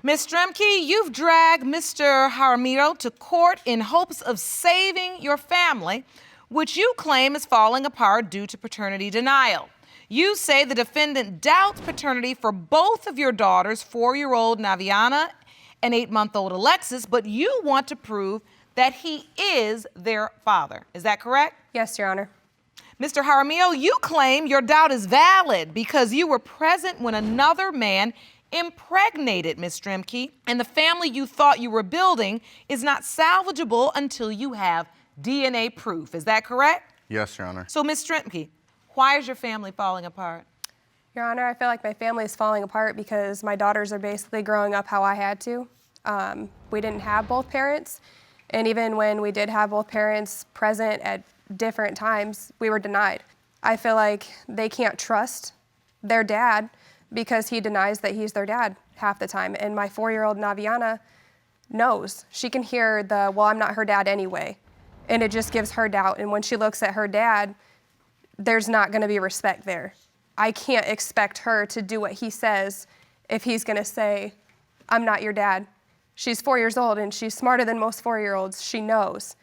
Ms. Strempke, you've dragged Mr. Jaramillo to court in hopes of saving your family, which you claim is falling apart due to paternity denial. You say the defendant doubts paternity for both of your daughters, 4-year-old Naviana and 8-month-old Alexis, but you want to prove that he is their father. Is that correct? Yes, Your Honor. Mr. Jaramillo, you claim your doubt is valid because you were present when another man impregnated Ms. Strempke, and the family you thought you were building is not salvageable until you have DNA proof. Is that correct? Yes, Your Honor. So, Ms. Strempke, why is your family falling apart? Your Honor, I feel like my family is falling apart because my daughters are basically growing up how I had to. We didn't have both parents, and even when we did have both parents present at different times, we were denied. I feel like they can't trust their dad because he denies that he's their dad half the time. And my 4-year-old Naviana knows. She can hear the, well, I'm not her dad anyway. And it just gives her doubt. And when she looks at her dad, there's not gonna be respect there. I can't expect her to do what he says if he's gonna say, I'm not your dad. She's 4 years old and she's smarter than most 4-year-olds. She knows.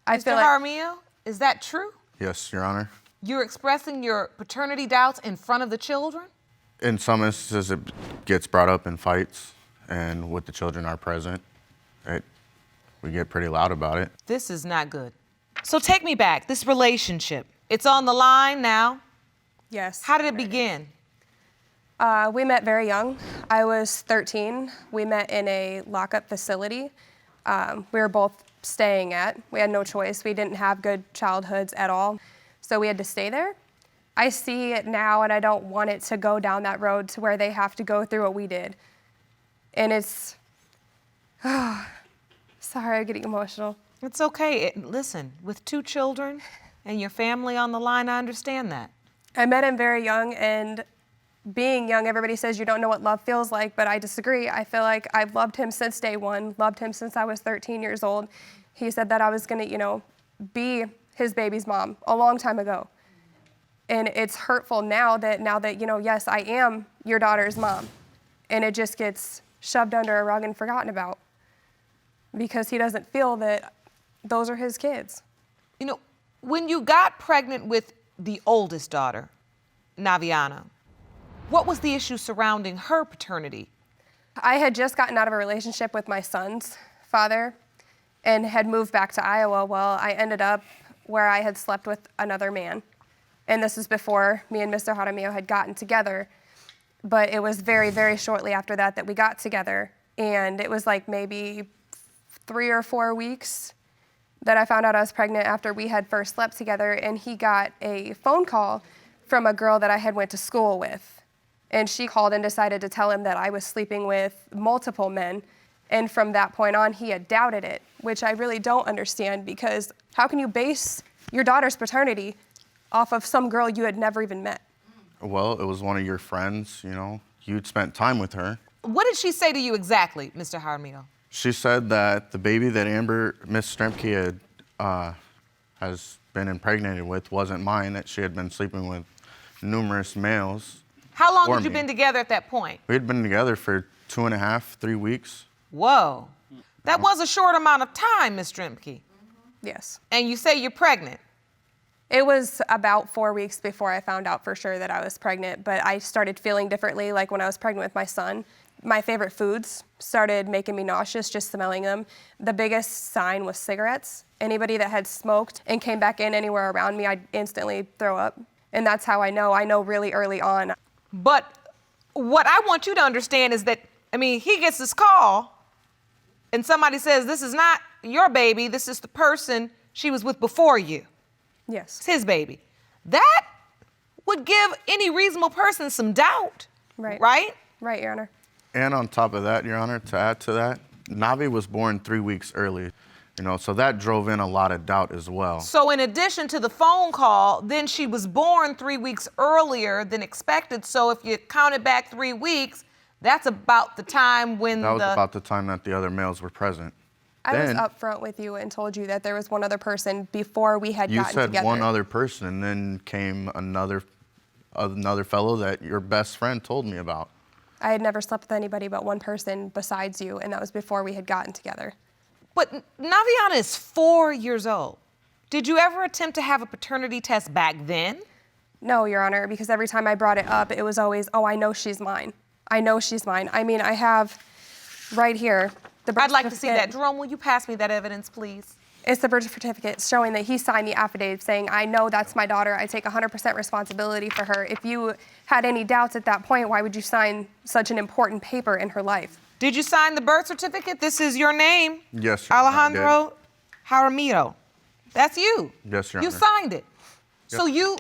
Mr. Jaramillo, is that true? Yes, Your Honor. You're expressing your paternity doubts in front of the children? In some instances, it gets brought up in fights, and when the children are present, we get pretty loud about it. This is not good. So take me back, this relationship. It's on the line now. Yes. How did it begin? We met very young. I was 13. We met in a lockup facility. We were both staying at. We had no choice. We didn't have good childhoods at all, so we had to stay there. I see it now, and I don't want it to go down that road to where they have to go through what we did. And it's, sorry, I'm getting emotional. It's okay. Listen, with 2 children and your family on the line, I understand that. I met him very young, and being young, everybody says you don't know what love feels like, but I disagree. I feel like I've loved him since day one, loved him since I was 13 years old. He said that I was gonna, be his baby's mom a long time ago. And it's hurtful now that, yes, I am your daughter's mom. And it just gets shoved under a rug and forgotten about because he doesn't feel that those are his kids. When you got pregnant with the oldest daughter, Naviana, what was the issue surrounding her paternity? I had just gotten out of a relationship with my son's father and had moved back to Iowa. Well, I ended up where I had slept with another man. And this is before me and Mr. Jaramillo had gotten together. But it was very, very shortly after that we got together. And it was like maybe 3 or 4 weeks that I found out I was pregnant after we had first slept together. And he got a phone call from a girl that I had went to school with. And she called and decided to tell him that I was sleeping with multiple men. And from that point on, he had doubted it, which I really don't understand, because how can you base your daughter's paternity off of some girl you had never even met? Well, it was one of your friends, you'd spent time with her. What did she say to you exactly, Mr. Jaramillo? She said that the baby that Miss Strempke has been impregnated with wasn't mine, that she had been sleeping with numerous males. How long had you been together at that point? We had been together for 2.5, 3 weeks. Whoa. That was a short amount of time, Ms. Strempke. Yes. And you say you're pregnant. It was about 4 weeks before I found out for sure that I was pregnant, but I started feeling differently. Like when I was pregnant with my son, my favorite foods started making me nauseous just smelling them. The biggest sign was cigarettes. Anybody that had smoked and came back in anywhere around me, I'd instantly throw up. And that's how I know really early on. But what I want you to understand is that, he gets this call and somebody says, this is not your baby, this is the person she was with before you. Yes. It's his baby. That would give any reasonable person some doubt. Right. Right? Right, Your Honor. And on top of that, Your Honor, to add to that, Navi was born 3 weeks early, so that drove in a lot of doubt as well. So in addition to the phone call, then she was born 3 weeks earlier than expected. So if you counted back 3 weeks, that's about the time when That was about the time that the other males were present. I was upfront with you and told you that there was one other person before we had gotten together. You said one other person, and then came another fellow that your best friend told me about. I had never slept with anybody but one person besides you, and that was before we had gotten together. But Naviana is 4 years old. Did you ever attempt to have a paternity test back then? No, Your Honor, because every time I brought it up, it was always, oh, I know she's mine. I know she's mine. I mean, I have right here the birth I'd like to see certificate. that. Jerome, will you pass me that evidence, please? It's the birth certificate showing that he signed the affidavit saying, I know that's my daughter. I take 100% responsibility for her. If you had any doubts at that point, why would you sign such an important paper in her life? Did you sign the birth certificate? This is your name. Yes, Your Honor, I did. Alejandro Jaramillo. That's you. Yes, Your You Honor. signed it. Yes. So you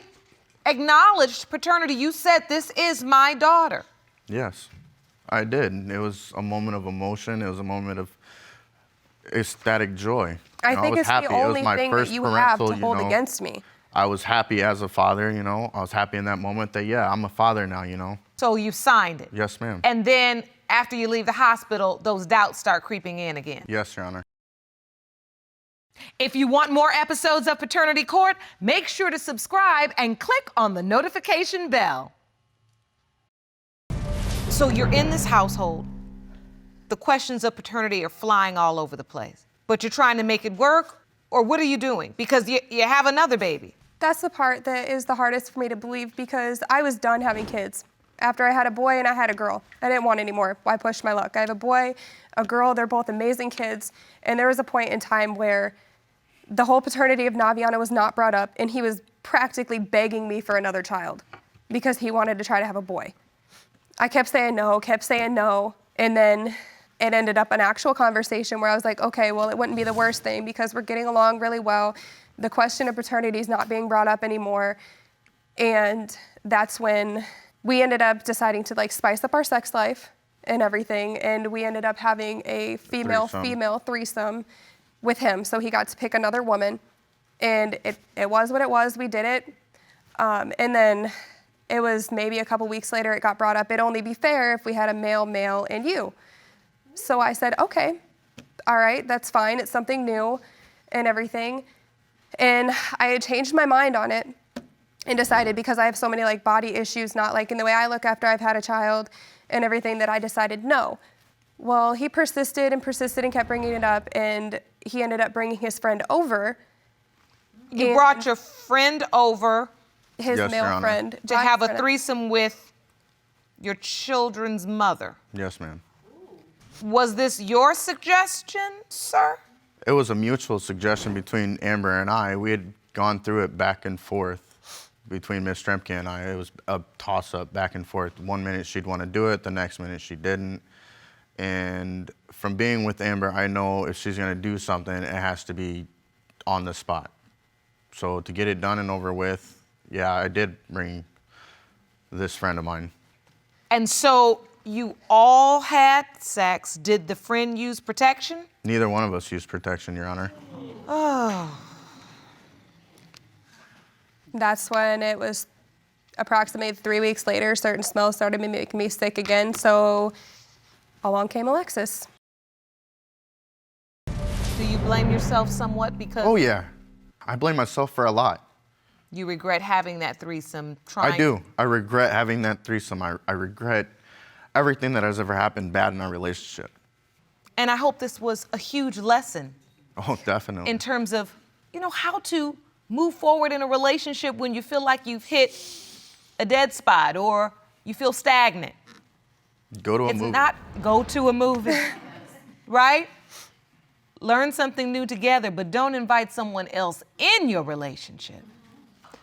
acknowledged paternity. You said, this is my daughter. Yes, I did. It was a moment of emotion. It was a moment of ecstatic joy. I You know, think was it's happy. the It was only my thing that first you have to parental, hold against me. I was happy as a father, you know. I was happy in that moment that, yeah, I'm a father now, you know. So you signed it. Yes, ma'am. And then after you leave the hospital, those doubts start creeping in again. Yes, Your Honor. If you want more episodes of Paternity Court, make sure to subscribe and click on the notification bell. So you're in this household. The questions of paternity are flying all over the place. But you're trying to make it work, or what are you doing? Because you have another baby. That's the part that is the hardest for me to believe because I was done having kids. After I had a boy and I had a girl. I didn't want any more. I pushed my luck. I have a boy, a girl, they're both amazing kids. And there was a point in time where the whole paternity of Naviana was not brought up and he was practically begging me for another child because he wanted to try to have a boy. I kept saying no, and then it ended up an actual conversation where I was like, okay, well, it wouldn't be the worst thing because we're getting along really well. The question of paternity is not being brought up anymore. And that's when we ended up deciding to like spice up our sex life and everything. And we ended up having a female-female threesome with him. So he got to pick another woman. And it was what it was. We did it. And then it was maybe a couple weeks later it got brought up. It'd only be fair if we had a male, and you. So I said, okay, all right, that's fine. It's something new and everything. And I had changed my mind on it and decided because I have so many like body issues, not like in the way I look after I've had a child and everything, that I decided no. Well, he persisted and kept bringing it up, and he ended up bringing his friend over. You brought your friend over his Yes, Your male Honor. friend. to have a threesome with your children's mother. Yes, ma'am. Was this your suggestion, sir? It was a mutual suggestion between Amber and I. We had gone through it back and forth between Miss Strempke and I. It was a toss-up back and forth. One minute she'd want to do it, the next minute she didn't. And from being with Amber, I know if she's going to do something, it has to be on the spot. So to get it done and over with, yeah, I did bring this friend of mine. And so you all had sex. Did the friend use protection? Neither one of us used protection, Your Honor. Oh. That's when it was approximately 3 weeks later, certain smells started making me sick again, so along came Alexis. Do you blame yourself somewhat because Oh, yeah. I blame myself for a lot. you regret having that threesome? I do. I regret having that threesome. I regret everything that has ever happened bad in our relationship. And I hope this was a huge lesson Oh, definitely. in terms of, how to move forward in a relationship when you feel like you've hit a dead spot or you feel stagnant. Go to a It's movie. not go to a movie, right? Learn something new together, but don't invite someone else in your relationship.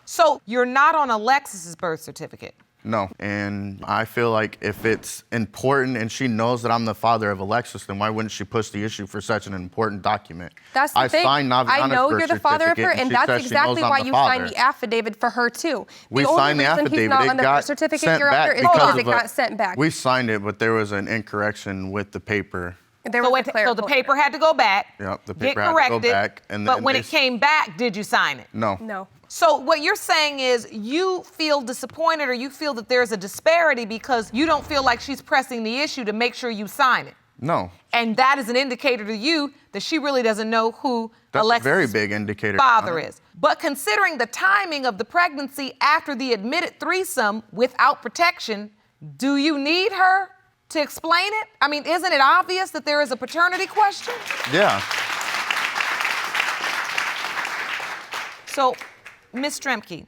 So you're not on Alexis's birth certificate. No. And I feel like if it's important and she knows that I'm the father of Alexis, then why wouldn't she push the issue for such an important document? That's the thing. Signed I Naviana's know birth you're the father of her, certificate, and she that's says she exactly knows why I'm you the signed father. the affidavit for her too. We the only signed the reason affidavit. he's not It on the got birth certificate sent you're back under is because because it of got sent back. We signed it, but there was an incorrection with the paper. There So, was a so the clerical paper error. had to go back. Yep, the get paper had to go corrected, back, and but then when they it came back, did you sign it? No. No. So what you're saying is you feel disappointed or you feel that there's a disparity because you don't feel like she's pressing the issue to make sure you sign it. No. And that is an indicator to you that she really doesn't know who That's Alexis' a very big indicator. father Your Honor. is. But considering the timing of the pregnancy after the admitted threesome without protection, do you need her to explain it? I mean, isn't it obvious that there is a paternity question? Yeah. So, Ms. Strempke,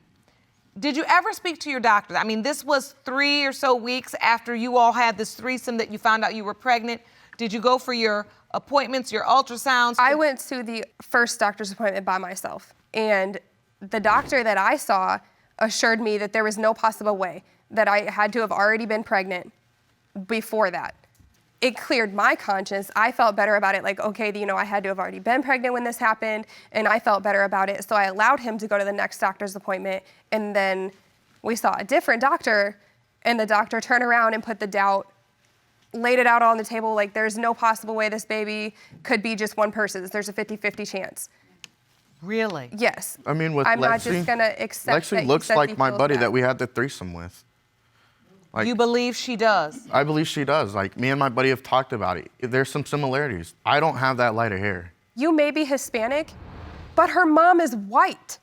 did you ever speak to your doctor? I mean, this was 3 or so weeks after you all had this threesome that you found out you were pregnant. Did you go for your appointments, your ultrasounds? I went to the first doctor's appointment by myself, and the doctor that I saw assured me that there was no possible way that I had to have already been pregnant before that. It cleared my conscience. I felt better about it, like, okay, I had to have already been pregnant when this happened, and I felt better about it. So I allowed him to go to the next doctor's appointment, and then we saw a different doctor, and the doctor turned around and put the doubt, laid it out on the table, like there's no possible way this baby could be just one person's. There's a 50-50 chance. Really? Yes. I mean, with I'm Lexi, not just gonna accept that Lexi he looks says like he my feels buddy bad. that we had the threesome with. Like, You believe she does? I believe she does. Like, me and my buddy have talked about it. There's some similarities. I don't have that light of hair. You may be Hispanic, but her mom is white.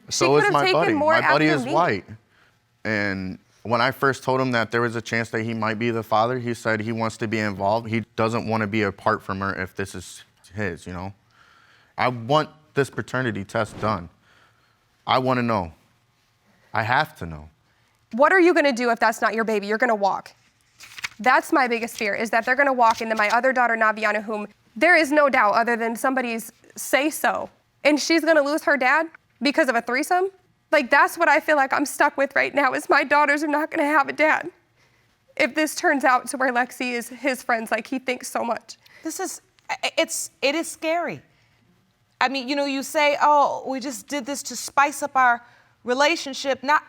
So could is have my taken buddy. more My buddy after is me. white. And when I first told him that there was a chance that he might be the father, he said he wants to be involved. He doesn't want to be apart from her if this is his, I want this paternity test done. I want to know. I have to know. What are you gonna do if that's not your baby? You're gonna walk. That's my biggest fear, is that they're gonna walk, and then my other daughter, Naviana, whom there is no doubt other than somebody's say-so, and she's gonna lose her dad because of a threesome? Like, that's what I feel like I'm stuck with right now, is my daughters are not gonna have a dad. If this turns out to where Lexi is his friends, like he thinks so much. It is scary. I mean, you say, oh, we just did this to spice up our relationship. Now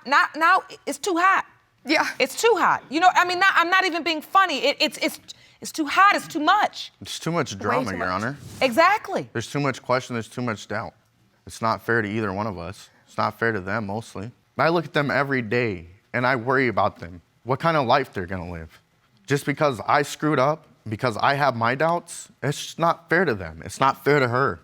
it's too hot. Yeah. It's too hot. I'm not even being funny. It's too hot. It's too much. It's too much drama, too Your much. Honor. Exactly. There's too much question. There's too much doubt. It's not fair to either one of us. It's not fair to them, mostly. I look at them every day, and I worry about them. What kind of life they're going to live. Just because I screwed up, because I have my doubts, it's just not fair to them. It's not fair to her.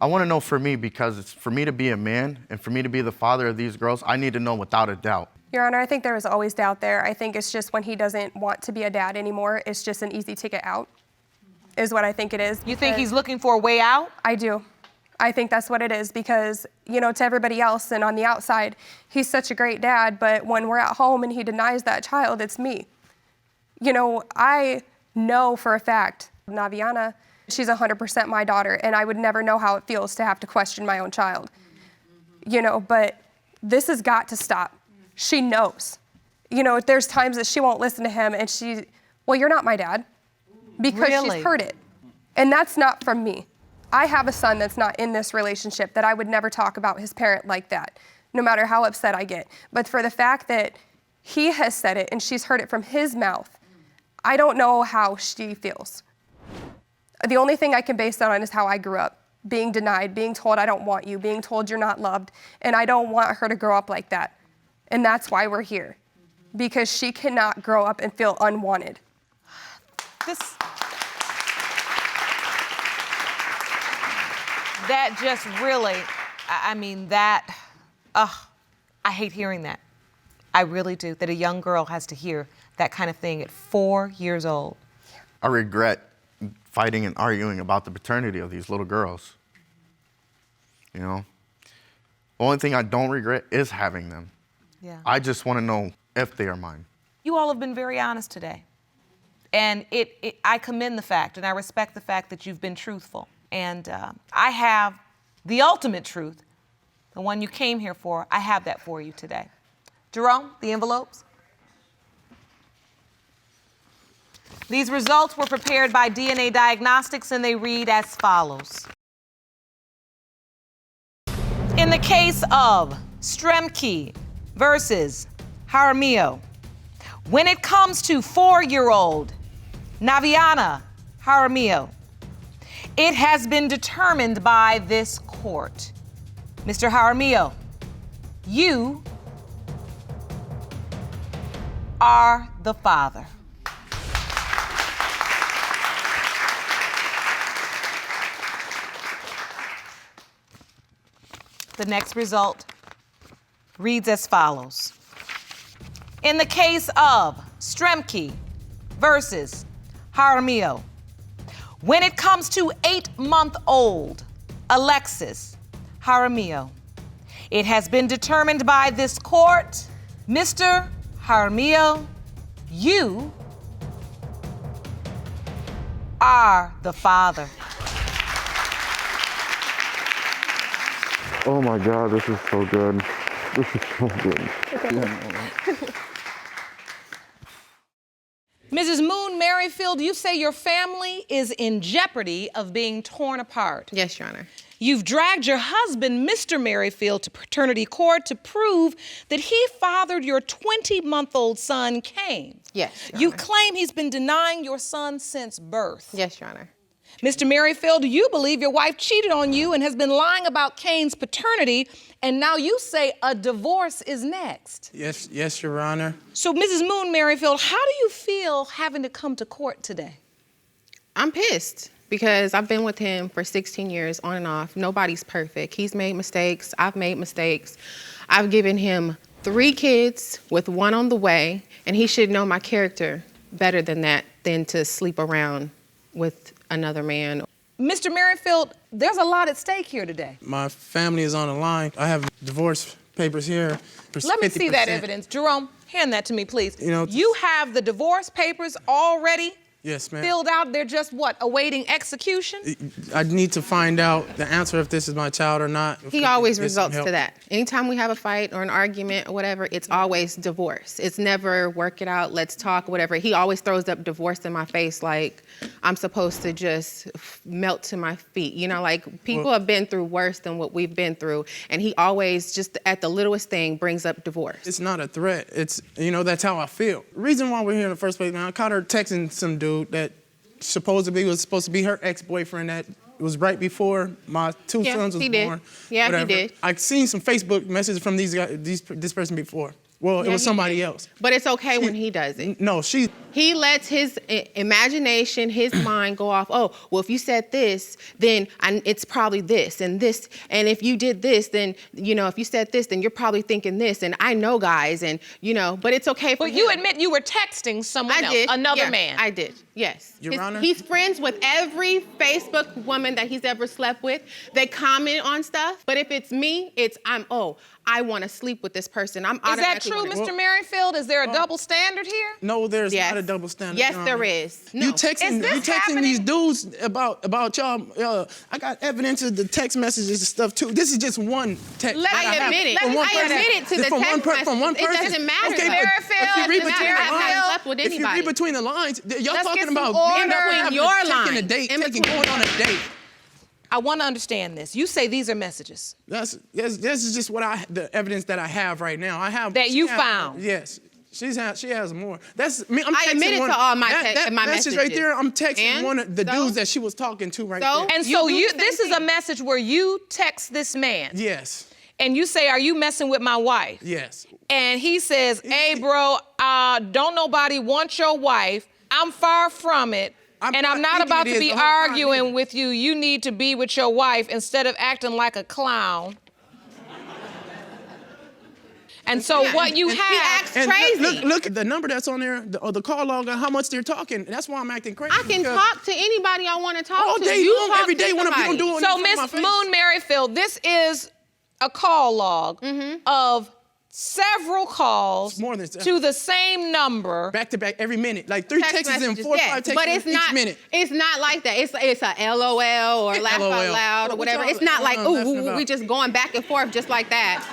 I want to know for me, because it's for me to be a man and for me to be the father of these girls, I need to know without a doubt. Your Honor, I think there was always doubt there. I think it's just when he doesn't want to be a dad anymore, it's just an easy ticket out, is what I think it is. You think because he's looking for a way out? I do. I think that's what it is, because, to everybody else and on the outside, he's such a great dad, but when we're at home and he denies that child, it's me. I know for a fact, Naviana, she's 100% my daughter, and I would never know how it feels to have to question my own child. But this has got to stop. She knows. There's times that she won't listen to him, and well, you're not my dad, because Really? she's heard it. And that's not from me. I have a son that's not in this relationship that I would never talk about his parent like that, no matter how upset I get. But for the fact that he has said it and she's heard it from his mouth, I don't know how she feels. The only thing I can base that on is how I grew up, being denied, being told I don't want you, being told you're not loved, and I don't want her to grow up like that. And that's why we're here, because she cannot grow up and feel unwanted. That just really, I hate hearing that. I really do, that a young girl has to hear that kind of thing at 4 years old. I regret fighting and arguing about the paternity of these little girls. The only thing I don't regret is having them. Yeah. I just want to know if they are mine. You all have been very honest today. And I commend the fact, and I respect the fact that you've been truthful. And I have the ultimate truth, the one you came here for. I have that for you today. Jerome, the envelopes. These results were prepared by DNA Diagnostics, and they read as follows. In the case of Strempke versus Jaramillo, when it comes to 4-year-old Naviana Jaramillo, it has been determined by this court. Mr. Jaramillo, you are the father. The next result reads as follows. In the case of Strempke versus Jaramillo. When it comes to 8-month-old Alexis Jaramillo, it has been determined by this court, Mr. Jaramillo, you are the father. Oh my God, this is so good. This is so good. Mrs. Moon-Merrifield, you say your family is in jeopardy of being torn apart. Yes, Your Honor. You've dragged your husband, Mr. Merrifield, to paternity court to prove that he fathered your 20-month-old son, Cain. Yes, Your You Honor. claim he's been denying your son since birth. Yes, Your Honor. Mr. Merrifield, you believe your wife cheated on you and has been lying about Cain's paternity, and now you say a divorce is next. Yes, Your Honor. So, Mrs. Moon-Merrifield, how do you feel having to come to court today? I'm pissed because I've been with him for 16 years on and off. Nobody's perfect. He's made mistakes. I've made mistakes. I've given him 3 kids with 1 on the way, and he should know my character better than that, than to sleep around with another man. Mr. Merrifield, there's a lot at stake here today. My family is on the line. I have divorce papers here. Let me see that 50%. evidence. Jerome, hand that to me, please. You know, you have the divorce papers already Yes, ma'am. filled out. They're just, what, awaiting execution? I need to find out the answer if this is my child or not. He always Get some results help. to that. Anytime we have a fight or an argument or whatever, it's always divorce. It's never work it out, let's talk, whatever. He always throws up divorce in my face like I'm supposed to just melt to my feet. You know, like people have been through worse than what we've been through. And he always just at the littlest thing brings up divorce. It's not a threat. It's, that's how I feel. Reason why we're here in the first place, man, I caught her texting some dude that supposedly was supposed to be her ex-boyfriend that was right before my 2 Yeah, sons was he did. born. Yeah, he whatever. did. I've seen some Facebook messages from these guys, this person before. Well, it Yeah, was he somebody did. else. But it's okay when he does it. No, she. He lets his imagination, his mind go off. Oh, well, if you said this, then it's probably this and this. And if you did this, then, if you said this, then you're probably thinking this. And I know guys, and, but it's okay for But him. you admit you were texting someone else, another Yeah, man. I did, yes. Your Honor? He's friends with every Facebook woman that he's ever slept with. They comment on stuff. But if it's me, I want to sleep with this person. I'm Is that automatically true, wanna- Mr. Merrifield? Is there a double standard here? No, there's Yes. not a double standard. Yes, Your there Honor. is. No. You texting these dudes about y'all. I got evidence of the text messages and stuff too. This is just one text. Let that me have admit it. from one I person. admit it to the from one text from one message. It person. doesn't matter, Okay, though. but Merrifield, if you read Mr. between the Merrifield. lines, Slept with if you read anybody. between the lines, y'all Let's get talking some about order. taking Your a line. date, In going between. on a date. I want to understand this. You say these are messages. This is just the evidence that I have right now. I have That you she has- found. Yes. She has more. That's me. I'm I texting admitted one, to all my that my message messages. right there. I'm texting And? one of the So? dudes that she was talking to right So? there. And You so do the same this is a thing. message where you text this man. Yes. And you say, are you messing with my wife? Yes. And he says, hey, bro, don't nobody want your wife. I'm far from it. I'm And I'm not not thinking about it to is be the whole time arguing either. with you. You need to be with your wife instead of acting like a clown. And so what you He have... acts And crazy. look at the number that's on there, the call log, on how much they're talking. That's why I'm acting crazy. I can because talk to anybody I want to talk all to. day You long, talk every to day when I'm somebody. doing So, it in front of Miss my face. Moon-Merrifield, this is a call log of several calls More than to the same number. back to back every minute, like 3 Text texts and messages, 4 or 5 yes, texts but it's each not, minute. It's not like that. It's a LOL or laugh LOL. out loud or What whatever. y'all- It's not like, laughing ooh, about? we just going back and forth just like that.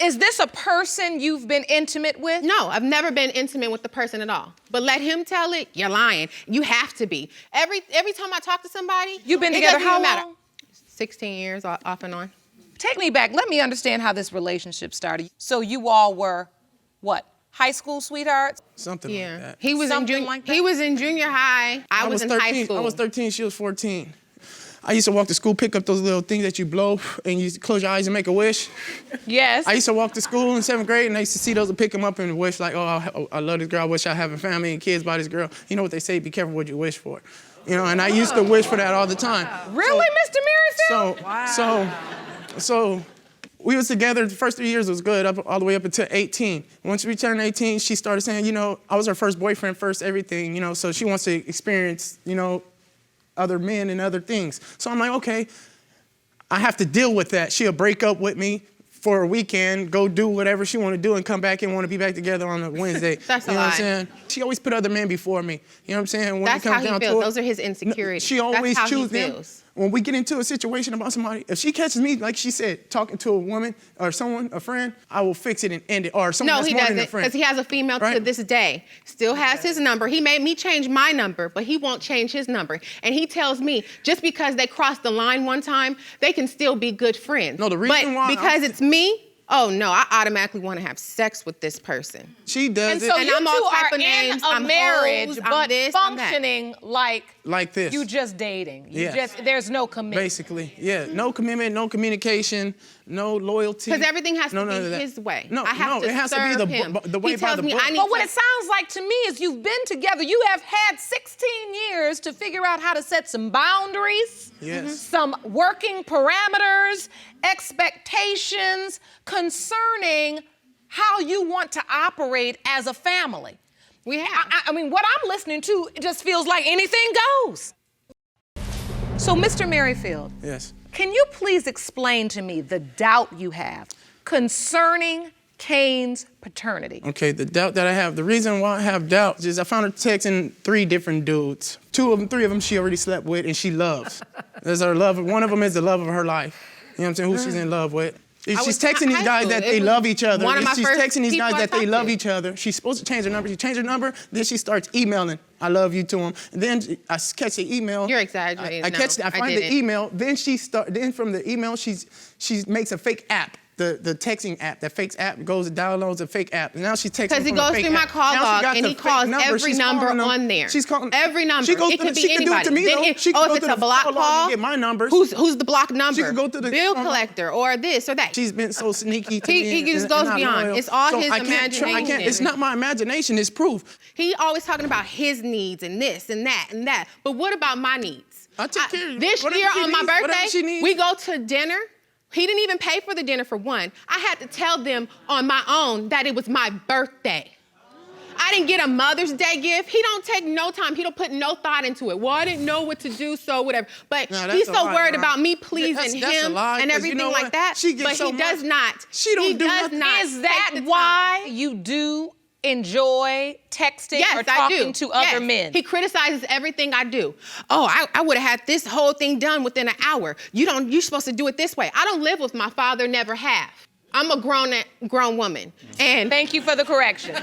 Is this a person you've been intimate with? No, I've never been intimate with the person at all. But let him tell it, you're lying. You have to be. Every time I talk to somebody, You've been it together doesn't how even matter. long? 16 years off and on. Take me back. Let me understand how this relationship started. So you all were, what, high school sweethearts? Something like Yeah. that. He was Something in like that? He was in junior high. I was in 13, high school. I was 13, she was 14. I used to walk to school, pick up those little things that you blow, and you close your eyes and make a wish. Yes. I used to walk to school in 7th grade, and I used to see those and pick them up and wish, like, I love this girl. I wish I have a family and kids by this girl. You know what they say, be careful what you wish for. And I used to wish for that all the time. Really, Mr. Merrifield? So We was together, the first 3 years was good, all the way up until 18. Once we turned 18, she started saying, you know, I was her first boyfriend, first everything, you know, so she wants to experience, you know, other men and other things. So I'm like, okay, I have to deal with that. She'll break up with me for a weekend, go do whatever she want to do and come back and want to be back together on a Wednesday. That's you a know lie. what I'm saying? She always put other men before me. You know what I'm saying? When That's it comes how he down feels. to it, Those are his insecurities. She always That's how chooses he them. feels. When we get into a situation about somebody, if she catches me, like she said, talking to a woman or someone, a friend, I will fix it and end it. Or someone No, that's he more than doesn't, a friend. because he has a female to Right? this day. Still has his number. He made me change my number, but he won't change his number. And he tells me, just because they crossed the line one time, they can still be good friends. No, the reason why because it's me, oh no, I automatically want to have sex with this person. She does And it so And you I'm all two type are of in names. a I'm marriage, hoes, I'm but this, I'm that. functioning like this. you just dating. You Yes. just there's no commitment. Basically, yeah. No commitment, no communication, no loyalty. Because everything has to none of be that. his way. No, I have no, to it has to be serve him. the way He by tells the me book. I need But what to- it sounds like to me is you've been together. You have had 16 years to figure out how to set some boundaries, Yes. some working parameters, expectations concerning how you want to operate as a family. We have. I mean, what I'm listening to, it just feels like anything goes. So, Mr. Merrifield, Yes. can you please explain to me the doubt you have concerning Cain's paternity? Okay, the doubt that I have, the reason why I have doubt is I found her texting 3 different dudes. 3 of them she already slept with and she loves. There's her love. One of them is the love of her life. You know what I'm saying? Who she's in love with. If she's was texting these high guys school. that It they was love each other, one of if my she's first texting these people guys I that they talked love to. each other, she's supposed to change her number. She changed her number, then she starts emailing, I love you to him. And then I catch the email. You're exaggerating. I No, catch, I I find the didn't. email. Then then from the email, she makes a fake app. The texting app, that fake app goes and downloads a fake app. And now she's texting Because he from a goes fake through my app. call Now she log got and the he fake calls number. every She's number calling them. on there. She's calling every number. She goes It through could the- be she can do it to anybody. me Then though. She can if go it's to a the block call log call, and get my numbers. Who's the block number? She could go to the bill phone. collector or this or that. She's been so sneaky to He- me. he and- just and goes not beyond. loyal. It's all So his I can't. It's imagination. not my imagination. It's proof. He always talking about his needs and this and that and that. But what about my needs? I take care of you. This Whatever year she on my needs, whatever birthday, she needs. we go to dinner. He didn't even pay for the dinner for one. I had to tell them on my own that it was my birthday. I didn't get a Mother's Day gift. He don't take no time. He don't put no thought into it. Well, I didn't know what to do, so whatever. But No, that's he's a so lie, worried Ron. about me Yeah, pleasing that's a him lie, and 'cause you everything know like what? that. She gets but so he does much. not. She don't he do does nothing. not. Is that take the why time. you do enjoy texting Yes, or I talking do. to other Yes. men? He criticizes everything I do. Oh, I would have had this whole thing done within an hour. You're supposed to do it this way. I don't live with my father, never have. I'm a grown woman. And Thank you for the correction.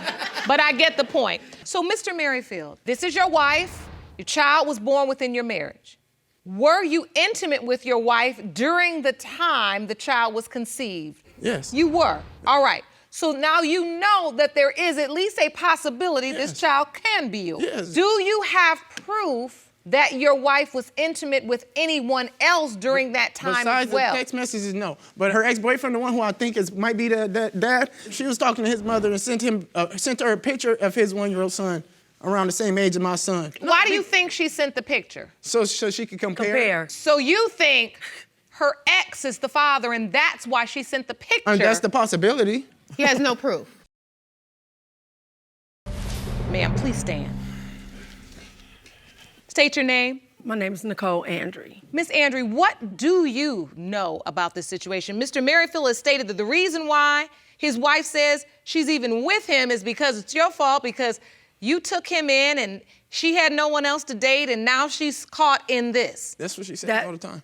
But I get the point. So, Mr. Merrifield, this is your wife. Your child was born within your marriage. Were you intimate with your wife during the time the child was conceived? Yes. You were. All right. So now you know that there is at least a possibility this child can be yours. Yes. Do you have proof that your wife was intimate with anyone else during that time Besides as well? the text messages, no. But her ex-boyfriend, the one who I think might be the dad, she was talking to his mother and sent her a picture of his 1-year-old son around the same age as my son. Why do you think she sent the picture? So she could compare. So you think her ex is the father and that's why she sent the picture? And that's the possibility. he has no proof. Ma'am, please stand. State your name. My name is Nicole Andre. Miss Andre, what do you know about this situation? Mr. Merrifield has stated that the reason why his wife says she's even with him is because it's your fault, because you took him in and she had no one else to date and now she's caught in this. That's what she says That- all the time.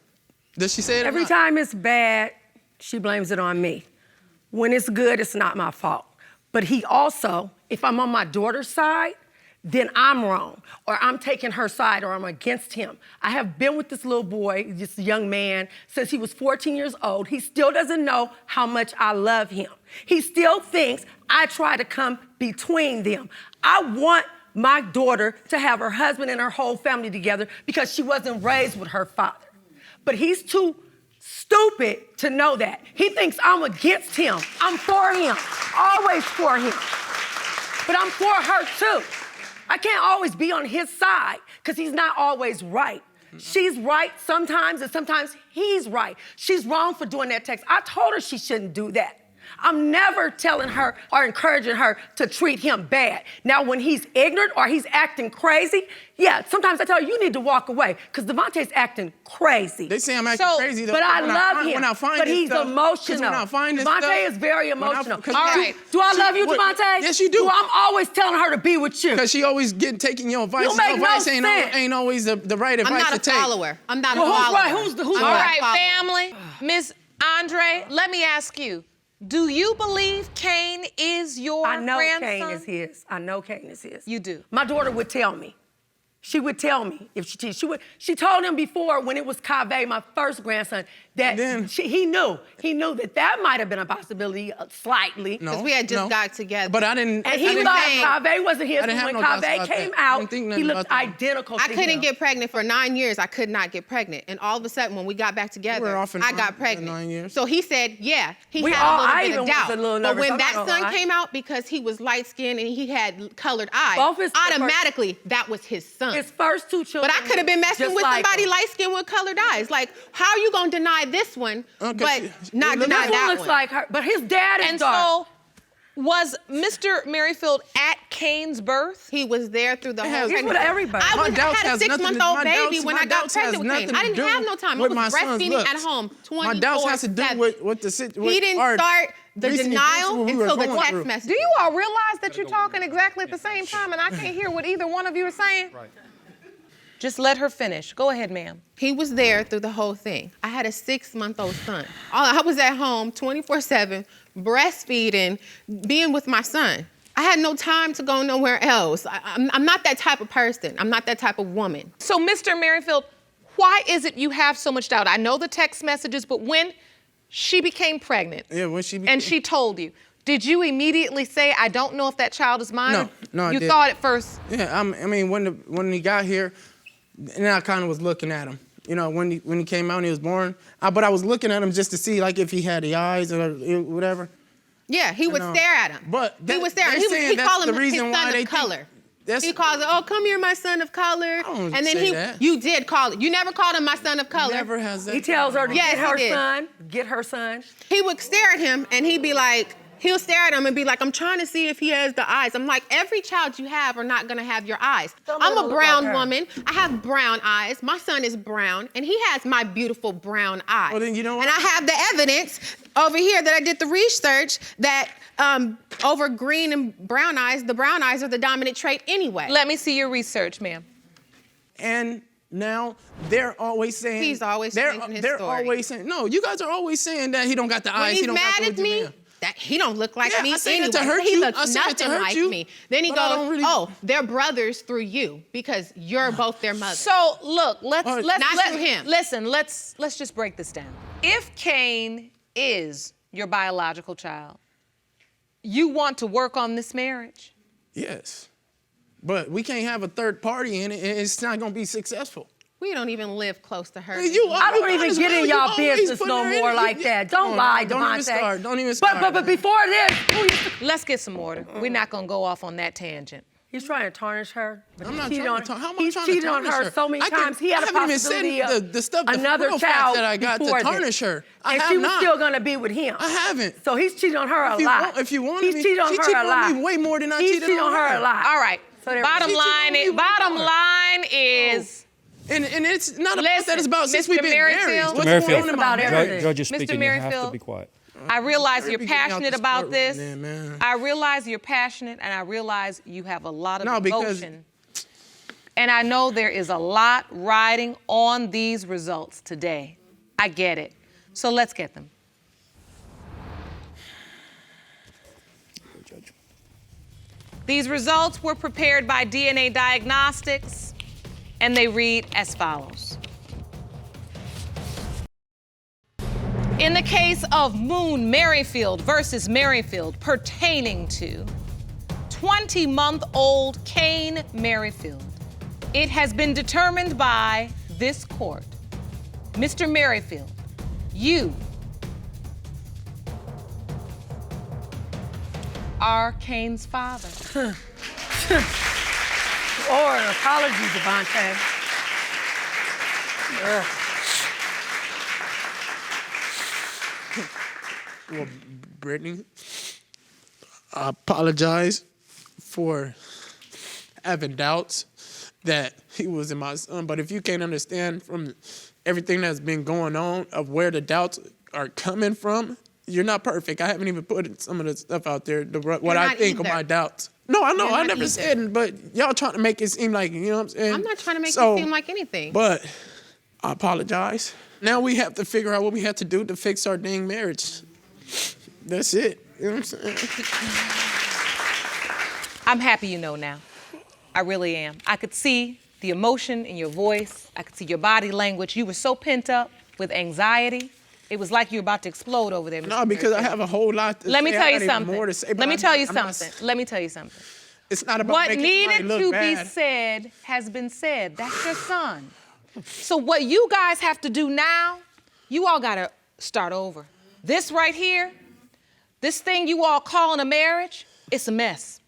Does she say it or Every not? time it's bad, she blames it on me. When it's good, it's not my fault. But he also, if I'm on my daughter's side, then I'm wrong, or I'm taking her side, or I'm against him. I have been with this little boy, this young man, since he was 14 years old. He still doesn't know how much I love him. He still thinks I try to come between them. I want my daughter to have her husband and her whole family together because she wasn't raised with her father. But he's too stupid to know that. He thinks I'm against him. I'm for him, always for him. But I'm for her too. I can't always be on his side because he's not always right. She's right sometimes, and sometimes he's right. She's wrong for doing that text. I told her she shouldn't do that. I'm never telling her or encouraging her to treat him bad. Now, when he's ignorant or he's acting crazy, yeah, sometimes I tell her, you need to walk away, because Devontae's acting crazy. They say I'm acting crazy, though. But I when love him. When I find but this he's stuff, emotional. When I find this Devontae stuff, is very emotional. All right. Do I love you, Devontae? Yes, you do. I'm always telling her to be with you. Because she always taking your advice. You make Your no advice sense. ain't always the right advice I'm not to a take. follower. I'm not a Well, who's follower. right? Who's All right? right, follower. family. Miss Andre, let me ask you, do you believe Cain is your I know grandson? Cain is his. I know Cain is his. You do? My daughter would tell me. She would tell me if she would. She told him before when it was Kaveh, my first grandson, that he knew that might have been a possibility slightly. No, Because we had just got together. But I didn't. And I he didn't thought think- Kaveh wasn't his. I didn't But have when no doubts Kaveh about came that. I out, didn't think he nothing looked about that. identical I to couldn't him. get pregnant for 9 years. I could not get pregnant. And all of a sudden, when we got back together, were off and I on got for pregnant. 9 years. So he said, yeah, he We had all- a I little even bit of was doubt. a little But nervous, when I'm that not gonna son lie. came out, because he was light-skinned and he had colored eyes, Both his- automatically, that was his son. His first two children. But I could have been messing just with like somebody him. light-skinned with colored eyes. Like, how are you gonna deny this one, but not look- deny This that one looks like her, but his dad is And dark. so, was Mr. Merrifield at Cain's birth? He was there through the whole He's with pregnancy. everybody. I My had doubts a has nothing to- 6-month-old my baby doubts- when my I got doubts has pregnant with Cain. nothing I to didn't do have no time. I with was my son's breastfeeding looks. at home 24/7. My doubts has to do with the situation. He didn't start the denial until the text Do message. you all realize that you're talking exactly at the same time and I can't hear what either one of you are saying? Right. Just let her finish. Go ahead, ma'am. He was there through the whole thing. I had a 6-month-old son. I was at home 24/7, breastfeeding, being with my son. I had no time to go nowhere else. I'm not that type of person. I'm not that type of woman. So, Mr. Merrifield, why is it you have so much doubt? I know the text messages, but when she became pregnant, when she and she told you, did you immediately say, I don't know if that child is mine? No, I You didn't. thought at first? Yeah, I mean, when he got here, and I kind of was looking at him. You know, when he came out and he was born, but I was looking at him just to see like if he had the eyes or whatever. Yeah, he would stare at him. But he would stare. they're He saying that's called him the reason his why son they of think- color. That's- He calls it, oh, come here, my son of color. don't And then say that. you did call it. You never called him my son of color. Never has that. He tells her to Yes, get he her did. son, get her son. He would stare at him and he'd be like, he'll stare at him and be like, I'm trying to see if he has the eyes. I'm like, every child you have are not gonna have your eyes. Some I'm of them a look brown like her. woman. I have brown eyes. My son is brown and he has my beautiful brown eyes. Well, then you know what? And I have the evidence over here that I did the research that over green and brown eyes, the brown eyes are the dominant trait anyway. Let me see your research, ma'am. And now they're always saying He's always they're changing his they're story. always saying no. You guys are always saying that he don't got the When eyes. he's He don't got mad the at me, man. that he don't look like Yeah, me I say anyway. that to hurt he you. looks I say that to nothing hurt like you. me. Then he But I goes, don't really- oh, they're brothers through you because you're both their mother. So look, let's Not through him. Listen, let's just break this down. If Cain is your biological child, you want to work on this marriage? Yes, but we can't have a third party in it, and it's not gonna be successful. We don't even live close to her. Hey, I don't even get in y'all always business put no her in more it. like that. Don't lie, Don't even Devontae. start. Don't even start. But before this, who used to- Let's get some order. We're not gonna go off on that tangent. he's trying to tarnish her. But I'm he's not cheated trying on- to tarnish. How am I He's trying to cheated on tarnish her her? so many times. He had a haven't even said possibility of the stuff, the another real facts child that I got to before tarnish this. her. I And have she was not. still gonna be with him. I haven't. So he's cheated on her a If you lot. want- if you wanted he's me- cheated on she her cheated a on lot. me way more than I he's cheated cheated on her her. a lot. All right. So there- Bottom She cheated line on me is, way bottom more. line is, And it's not about Listen, that. It's about since Mr. we've been married. Merrifield. What's Merrifield, going on in my about marriage? everything. Judge is Mr. speaking. You have to Merrifield. be quiet. I realize you're be getting out passionate this about courtroom this. then, man. I realize you're passionate, and I realize you have a lot of No, because- emotion. And I know there is a lot riding on these results today. I get it. So let's get them. Judge. These results were prepared by DNA Diagnostics, and they read as follows. In the case of Moon-Merrifield versus Merrifield pertaining to 20-month-old Cain Merrifield, it has been determined by this court, Mr. Merrifield, you are Cain's father. Or an apology, Devontae. Well, Brittany, I apologize for having doubts that he wasn't my son. But if you can't understand from everything that's been going on of where the doubts are coming from, you're not perfect. I haven't even put some of the stuff out there, what I think of my doubts. No, I know, I never said it, but y'all trying to make it seem like, you know what I'm saying? I'm not trying to make it seem like anything. But I apologize. Now we have to figure out what we have to do to fix our dang marriage. That's it. You know what I'm saying? I'm happy you know now. I really am. I could see the emotion in your voice. I could see your body language. You were so pent up with anxiety. It was like you were about to explode over there. No, because I have a whole lot to say. Let me tell you I got even something. more to say, Let me tell you something. Let me tell you something. It's not about What making needed somebody to look be bad. said has been said. That's your son. So what you guys have to do now, you all gotta start over. This right here, this thing you all calling a marriage, it's a mess.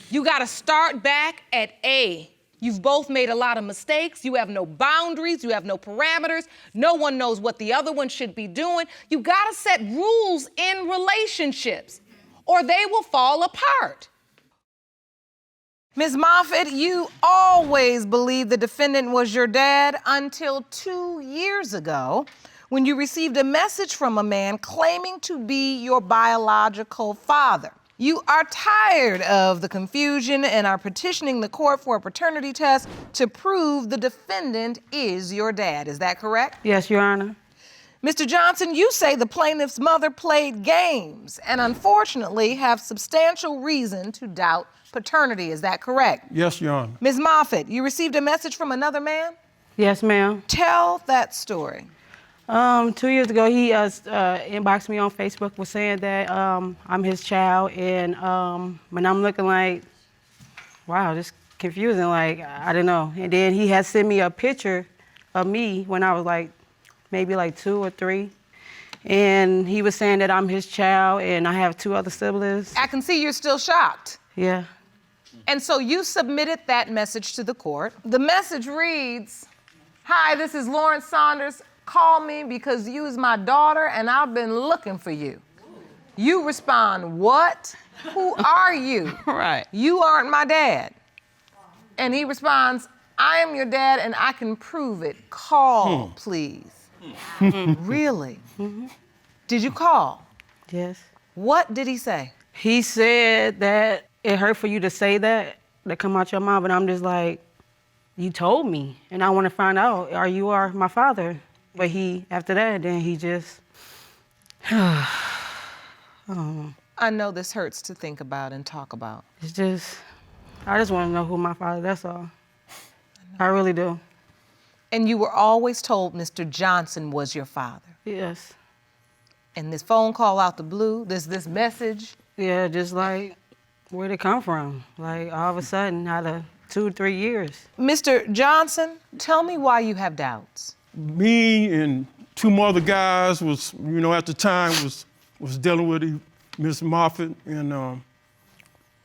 You gotta start back at A. You've both made a lot of mistakes. You have no boundaries. You have no parameters. No one knows what the other one should be doing. You gotta set rules in relationships or they will fall apart. Ms. Moffett, you always believed the defendant was your dad until 2 years ago when you received a message from a man claiming to be your biological father. You are tired of the confusion and are petitioning the court for a paternity test to prove the defendant is your dad. Is that correct? Yes, Your Honor. Mr. Johnson, you say the plaintiff's mother played games and unfortunately have substantial reason to doubt paternity. Is that correct? Yes, Your Honor. Ms. Moffett, you received a message from another man? Yes, ma'am. Tell that story. 2 years ago, he inboxed me on Facebook, was saying that I'm his child, and when I'm looking like, wow, this confusing, like, I don't know. And then he had sent me a picture of me when I was like, maybe like 2 or 3. And he was saying that I'm his child and I have 2 other siblings. I can see you're still shocked. Yeah. And so you submitted that message to the court. The message reads, "Hi, this is Lawrence Saunders. Call me because you is my daughter and I've been looking for you." You respond, "What? Who are you?" Right. "You aren't my dad." And he responds, "I am your dad and I can prove it. Call, please." Really? Mm-hmm. Did you call? Yes. What did he say? He said that it hurt for you to say that come out your mouth, but I'm just like, you told me, and I want to find out, you are my father. But after that, then he just, I know this hurts to think about and talk about. it's just, I just want to know who my father, that's all. I really do. And you were always told Mr. Johnson was your father. Yes. And this phone call out the blue, this message. Yeah, just like, where'd it come from? Like, all of a sudden, out of 2 or 3 years. Mr. Johnson, tell me why you have doubts. Me and 2 more other guys was, at the time was dealing with Miss Moffett, and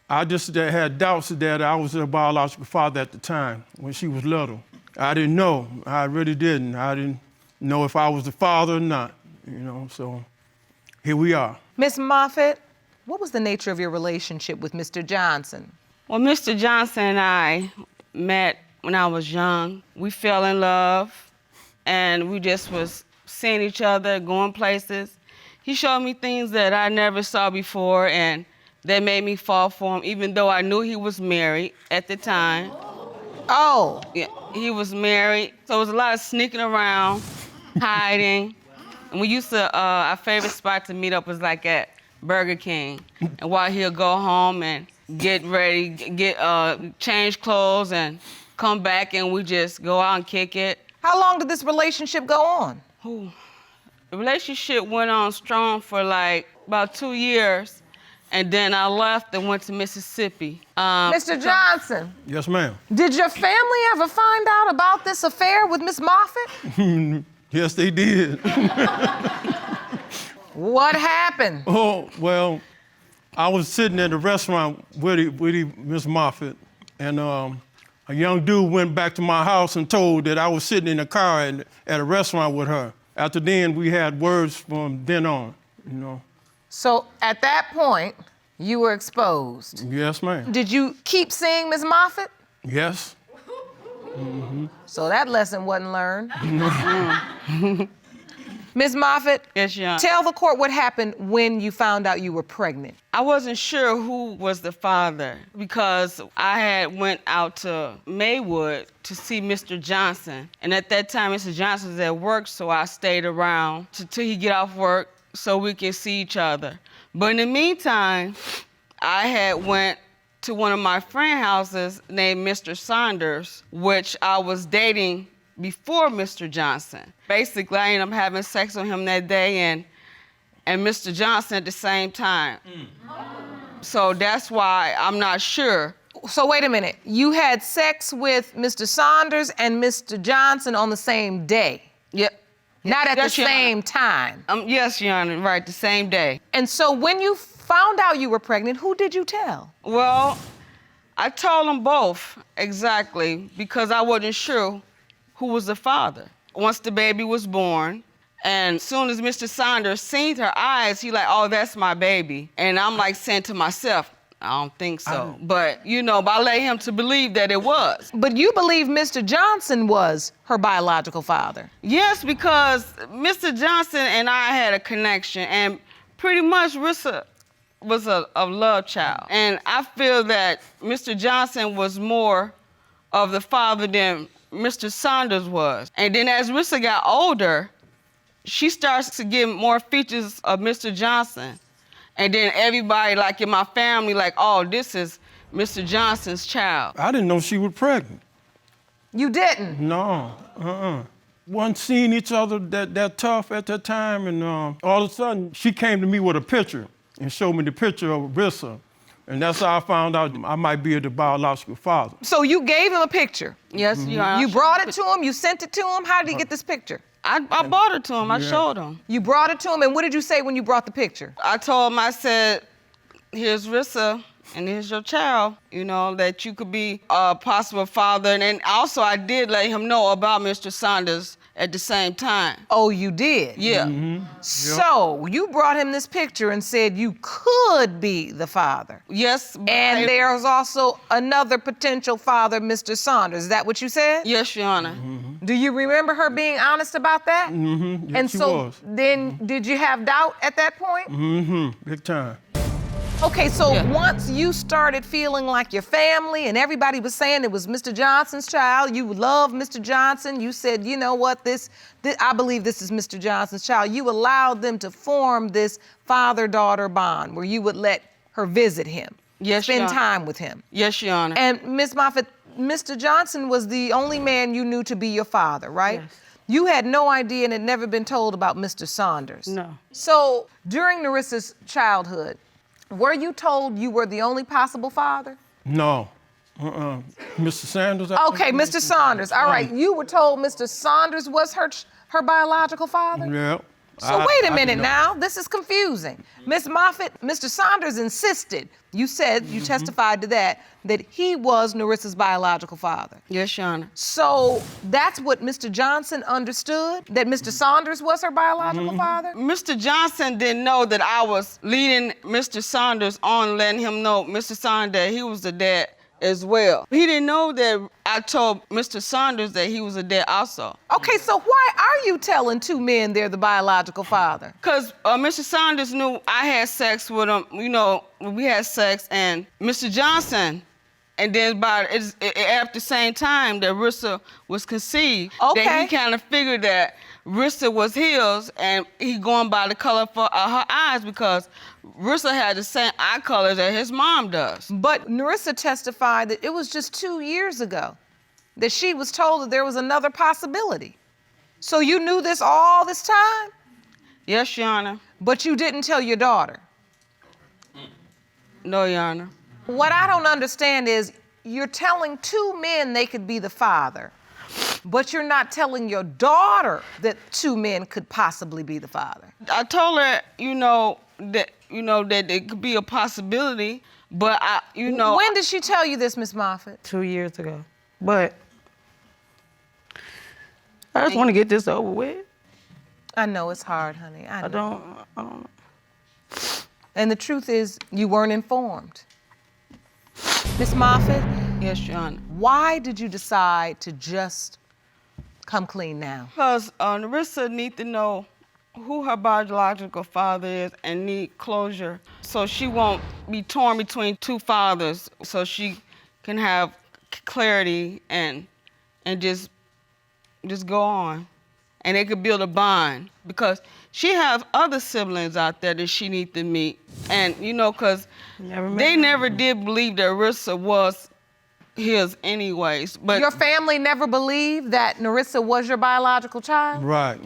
I just had doubts that I was her biological father at the time when she was little. I didn't know. I really didn't. I didn't know if I was the father or not, so here we are. Miss Moffett, what was the nature of your relationship with Mr. Johnson? Well, Mr. Johnson and I met when I was young. We fell in love, and we just was seeing each other, going places. He showed me things that I never saw before, and that made me fall for him, even though I knew he was married at the time. Oh. Yeah, he was married, so it was a lot of sneaking around, hiding. And we used to, our favorite spot to meet up was like at Burger King. And while he'll go home and get ready, change clothes and come back and we just go out and kick it. How long did this relationship go on? The relationship went on strong for like about 2 years. And then I left and went to Mississippi. Mr. Johnson. Yes, ma'am. Did your family ever find out about this affair with Miss Moffett? Yes, they did. What happened? Oh, well, I was sitting at the restaurant with Miss Moffett, and a young dude went back to my house and told that I was sitting in a car at a restaurant with her. After then, we had words from then on, you know. So at that point, you were exposed. Yes, ma'am. Did you keep seeing Ms. Moffett? Yes. So that lesson wasn't learned. Ms. Moffett, Yes, Your Honor. tell the court what happened when you found out you were pregnant. I wasn't sure who was the father because I had went out to Maywood to see Mr. Johnson. And at that time, Mr. Johnson was at work, so I stayed around till he get off work so we could see each other. But in the meantime, I had went to one of my friend houses named Mr. Saunders, which I was dating before Mr. Johnson. Basically, I ended up having sex with him that day and Mr. Johnson at the same time. So that's why I'm not sure. So wait a minute, you had sex with Mr. Saunders and Mr. Johnson on the same day? Yep. Not at the Yes, Your Honor. same time? Yes, Your Honor, right, the same day. And so when you found out you were pregnant, who did you tell? Well, I told them both exactly because I wasn't sure who was the father. Once the baby was born, and as soon as Mr. Saunders seen her eyes, he like, oh, that's my baby. And I'm like saying to myself, I don't think so. But, you know, but I led him to believe that it was. But you believe Mr. Johnson was her biological father? Yes, because Mr. Johnson and I had a connection, and pretty much Rissa was a love child. And I feel that Mr. Johnson was more of the father than Mr. Saunders was. And then as Rissa got older, she starts to get more features of Mr. Johnson. And then everybody, like in my family, like, oh, this is Mr. Johnson's child. I didn't know she was pregnant. You didn't? No, Wasn't seeing each other that tough at that time, and all of a sudden, she came to me with a picture and showed me the picture of Rissa. And that's how I found out I might be the biological father. So you gave him a picture? Yes, Your Honor. You brought it to him? You sent it to him? How did he get this picture? I brought it to him. I showed him. You brought it to him, and what did you say when you brought the picture? I told him, I said, here's Rissa, and here's your child, you know, that you could be a possible father. And then also I did let him know about Mr. Saunders at the same time. Oh, you did? Yeah. So you brought him this picture and said you could be the father. Yes. And there's also another potential father, Mr. Saunders. Is that what you said? Yes, Your Honor. Do you remember her being honest about that? Yes, And she so was. then did you have doubt at that point? Big time. Okay, so once you started feeling like your family and everybody was saying it was Mr. Johnson's child, you loved Mr. Johnson, you said, you know what, this I believe this is Mr. Johnson's child. You allowed them to form this father-daughter bond where you would let her visit him, Yes, spend Your Honor. time with him. Yes, Your Honor. And Ms. Moffett, Mr. Johnson was the only man you knew to be your father, right? Yes. You had no idea and had never been told about Mr. Saunders. No. So during Nerissa's childhood, were you told you were the only possible father? No. Mr. Sanders? Okay, Mr. Saunders. All right, you were told Mr. Saunders was her biological father? Yeah. So wait a I minute didn't know. now, this is confusing. Ms. Moffett, Mr. Saunders insisted, you said, you testified to that he was Nerissa's biological father. Yes, Your Honor. So that's what Mr. Johnson understood, that Mr. Saunders was her biological father? Mr. Johnson didn't know that I was leading Mr. Saunders on, letting him know, Mr. Saunders, that he was the dad as well. He didn't know that I told Mr. Saunders that he was a dad also. Okay, so why are you telling two men they're the biological father? Because Mr. Saunders knew I had sex with him, you know, we had sex, and Mr. Johnson, and then at the same time that Rissa was conceived, that he kind of figured that Rissa was his, and he going by the color of her eyes because Rissa had the same eye color that his mom does. But Nerissa testified that it was just 2 years ago that she was told that there was another possibility. So you knew this all this time? Yes, Your Honor. But you didn't tell your daughter? No, Your Honor. What I don't understand is you're telling two men they could be the father, but you're not telling your daughter that two men could possibly be the father. I told her, that it could be a possibility, but When did she tell you this, Ms. Moffett? 2 years ago. But I just want to get this over with. I know it's hard, honey. I know. I don't know. And the truth is, you weren't informed. Miss Moffett, Yes, Your Honor. why did you decide to just come clean now? Because Narissa need to know who her biological father is and need closure so she won't be torn between two fathers, so she can have clarity and just go on. And they could build a bond because she have other siblings out there that she need to meet. And you know, cause they never did believe that Narissa was his anyways. But Your family never believed that Narissa was your biological child? Right,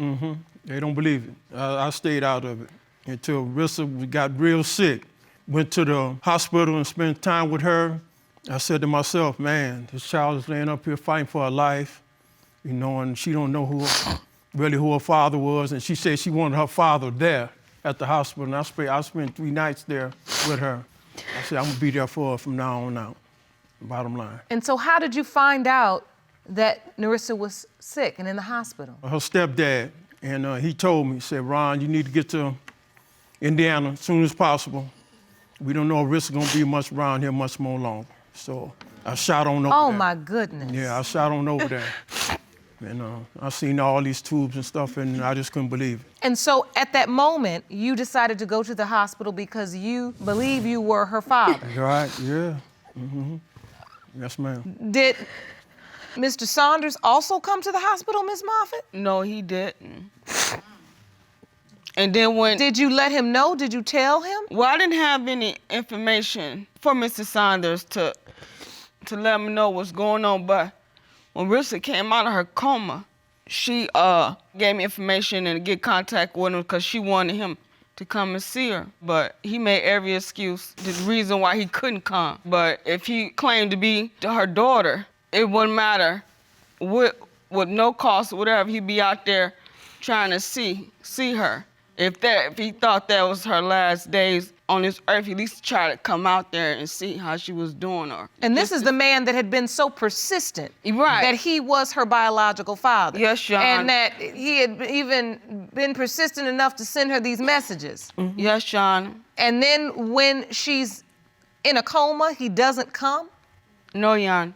They don't believe it. I stayed out of it until Rissa got real sick. Went to the hospital and spent time with her. I said to myself, man, this child is laying up here fighting for her life, you know, and she don't know who her father was. And she said she wanted her father there at the hospital. And I spent 3 nights there with her. I said, I'm gonna be there for her from now on out, bottom line. And so how did you find out that Narissa was sick and in the hospital? Her stepdad, and he told me, he said, Ron, you need to get to Indiana as soon as possible. We don't know if Rissa's gonna be much around here much more longer. So I shot on over there. Oh my goodness. Yeah, I shot on over there. And I seen all these tubes and stuff, and I just couldn't believe it. And so at that moment, you decided to go to the hospital because you believe you were her father. Right, yeah. Yes, ma'am. Did Mr. Saunders also come to the hospital, Ms. Moffett? no, he didn't. And then when Did you let him know? Did you tell him? well, I didn't have any information for Mr. Saunders to let me know what's going on, but when Rissa came out of her coma, she gave me information and get contact with him because she wanted him to come and see her. But he made every excuse, the reason why he couldn't come. But if he claimed to be her daughter, it wouldn't matter. With no cost or whatever, he'd be out there trying to see her. If he thought that was her last days on this earth, he at least try to come out there and see how she was doing. And this is the man that had been so persistent Right. that he was her biological father. Yes, Your Honor. And that he had even been persistent enough to send her these messages. Yes, Your Honor. And then when she's in a coma, he doesn't come? No, Your Honor.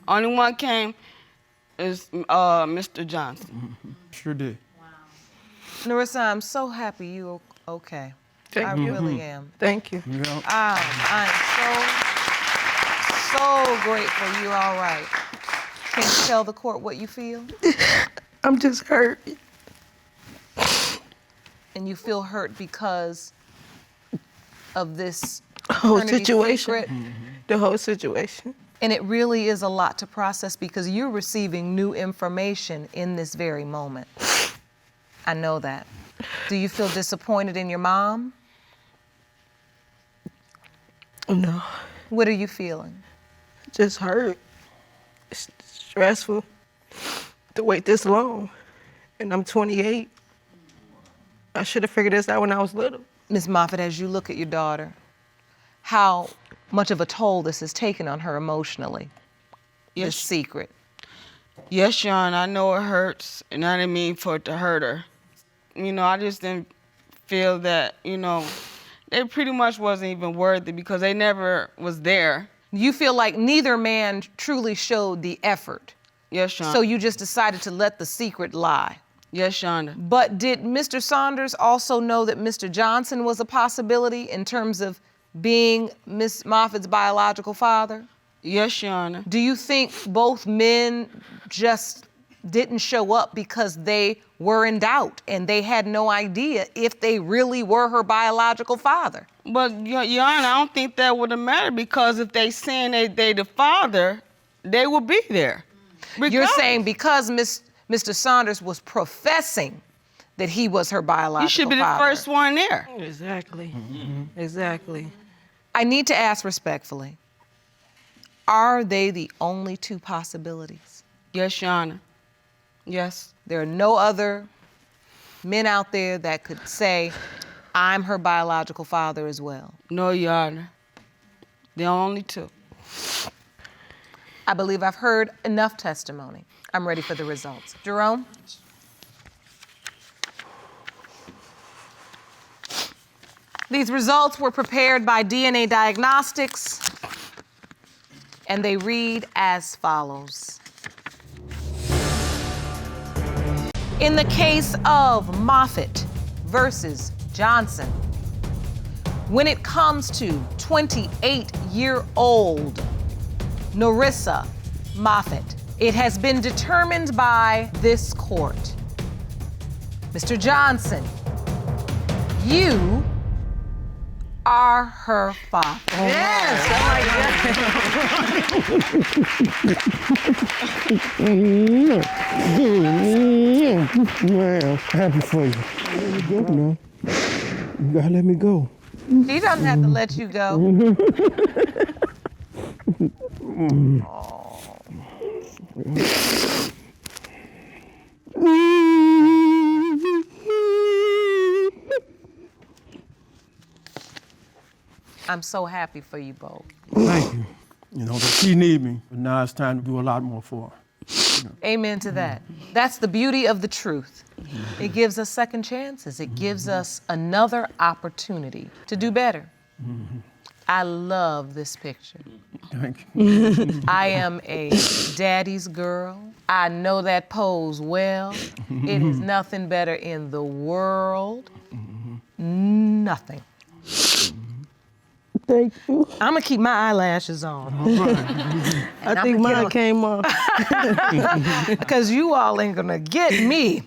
Only one came is Mr. Johnson. Sure did. Narissa, I'm so happy you're okay. Thank you. I really am. Thank you. Yeah. I'm so grateful you're all right. Can you tell the court what you feel? I'm just hurt. And you feel hurt because of this Whole paternity situation. secret? The whole situation. And it really is a lot to process because you're receiving new information in this very moment. I know that. Do you feel disappointed in your mom? No, What are you feeling? just hurt. It's stressful to wait this long. And I'm 28. I should have figured this out when I was little. Ms. Moffett, as you look at your daughter, how much of a toll this has taken on her emotionally, this secret? Yes, Your Honor, I know it hurts, and I didn't mean for it to hurt her. You know, I just didn't feel that, you know, they pretty much wasn't even worthy because they never was there. You feel like neither man truly showed the effort. Yes, Your Honor. So you just decided to let the secret lie. Yes, Your Honor. But did Mr. Saunders also know that Mr. Johnson was a possibility in terms of being Miss Moffett's biological father? Yes, Your Honor. Do you think both men just didn't show up because they were in doubt and they had no idea if they really were her biological father? But, Your Honor, I don't think that would have mattered because if they saying they the father, they would be there. You're saying because Mr. Saunders was professing that he was her biological You should be the father. first one there. Exactly. Exactly. I need to ask respectfully, are they the only two possibilities? Yes, Your Honor. Yes. There are no other men out there that could say, I'm her biological father as well. No, Your Honor. The only two. I believe I've heard enough testimony. I'm ready for the results. Jerome? These results were prepared by DNA Diagnostics, and they read as follows. In the case of Moffett versus Johnson, when it comes to 28-year-old Norissa Moffett, it has been determined by this court. Mr. Johnson, you are her father. Yes, Man, happy for you. Let me go now. You gotta let me go. He doesn't have to let you go. I'm so happy for you both. Thank you. You know, she needs me, but now it's time to do a lot more for her. Amen to that. That's the beauty of the truth. It gives us second chances. It gives us another opportunity to do better. I love this picture. Thank you. I am a daddy's girl. I know that pose well. It is nothing better in the world. Nothing. Thank you. I'm gonna keep my eyelashes on. I think mine came off. Because you all ain't gonna get me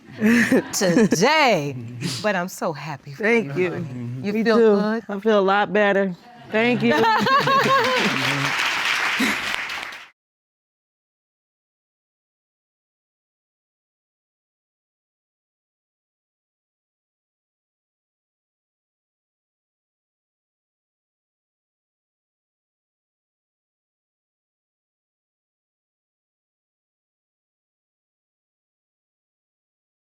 today. But I'm so happy for you. Thank you. You Me feel too. good? I feel a lot better. Thank you.